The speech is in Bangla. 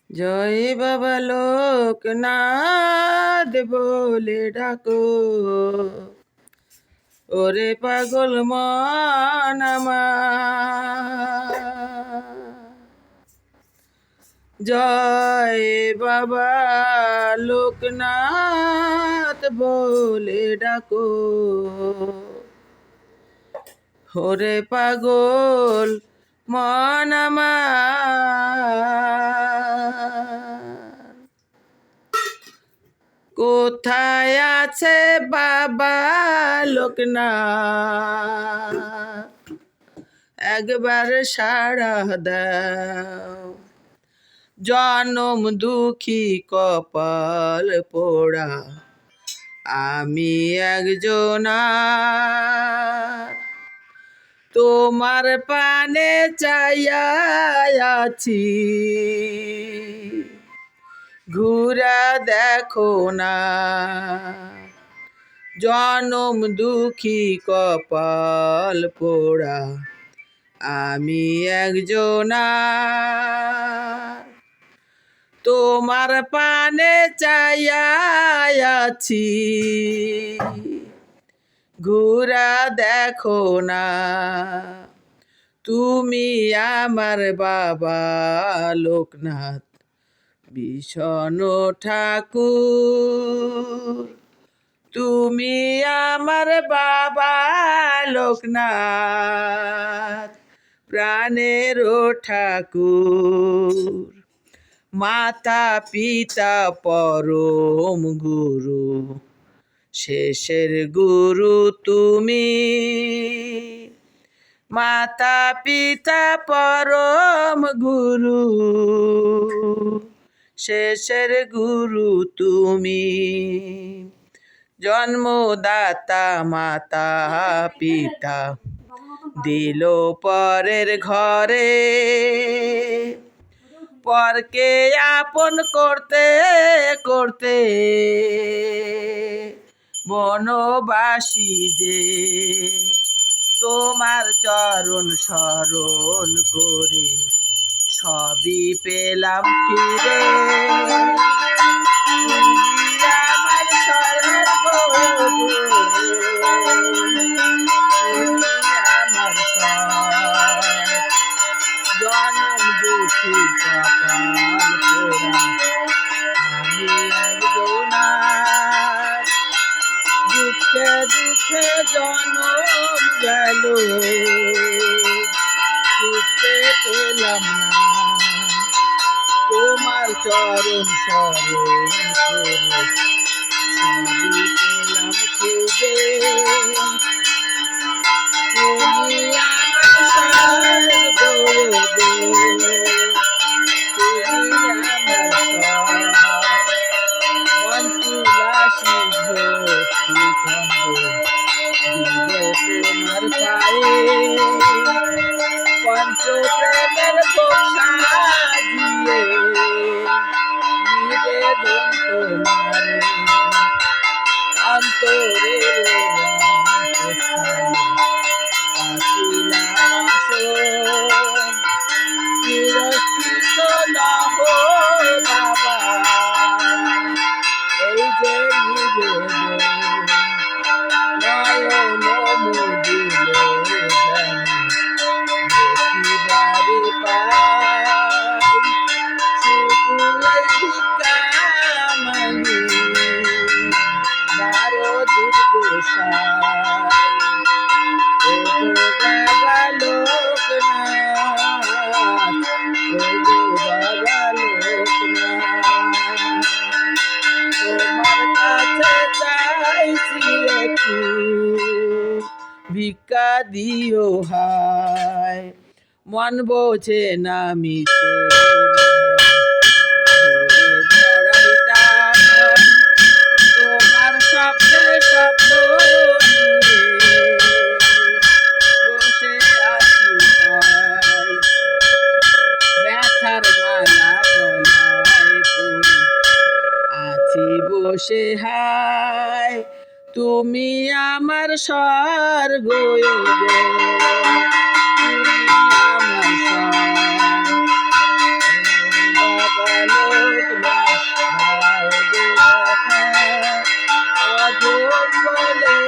জয় বাবা লোকনাথ বলে ডাকো, ওরে পাগল মন আমার। জয় বাবা লোকনাথ বলে ডাকো, ওরে পাগল মন আমার। কোথায় আছে বাবা লোকনাথ, একবার সাড়া দাও। জনম দুঃখী কপাল পোড়া আমি একজনা, তোমার পানে চাইয়া আছি, ঘুরা দেখো না। জনম দুঃখী কপাল পোড়া আমি একজনা, তোমার পানে চাইয়া আছি, ঘুরা দেখো না। তুমি আমার বাবা লোকনাথ ভীষণ ঠাকুর, তুমি আমার বাবা লোকনাথ প্রাণের ঠাকুর। মাতা পিতা পরম গুরু, শেষের গুরু তুমি। মাতা পিতা পরম গুরু, শেষের গুরু তুমি। জন্মদাতা মাতা পিতা দিল পরের ঘরে, পরকে আপন করতে করতে বনবাসী যে, তোমার চরণ স্মরণ করে সবই পেলাম ফিরে। আমার স্বর্গ, আমার জনম দুঃখী কপাল পোড়া আমি একজনা, দুঃখে দুঃখে জনম গেল, সুখে পেলাম না। তোমার চরণ স্মরণ করে সবই পেলাম খুঁজে। তুমি আমার স্বর্গ, তুমি আমার মন্তুলাসী ভক্তি চন্দ্র দিল তোমার পায়ে। পঞ্চ প্রেমের ভোগ সাজিয়ে নিবেদন তোমারে, অন্তরের চিরস্থিত লহ বাবা, এই যে নিবেদন নয়ন মুদিলে দেখিবারে পাই, শুধু এই ভিক্ষামানি নারদ গোসাই। ওগো বাবা লোকনাথ, ওগো বাবা লোকনাথ, তোমার কাছে চাইছি একটু ভিক্ষা দিও হায়। মন বোঝে না মিছে তোমার শব্দে শব্দ বসে হায় তুমি আমার স্বর্গ গো, তুমি আমার স্বর্গ। বাবা লোকনাথ দাও গো দেখা, আজব বলে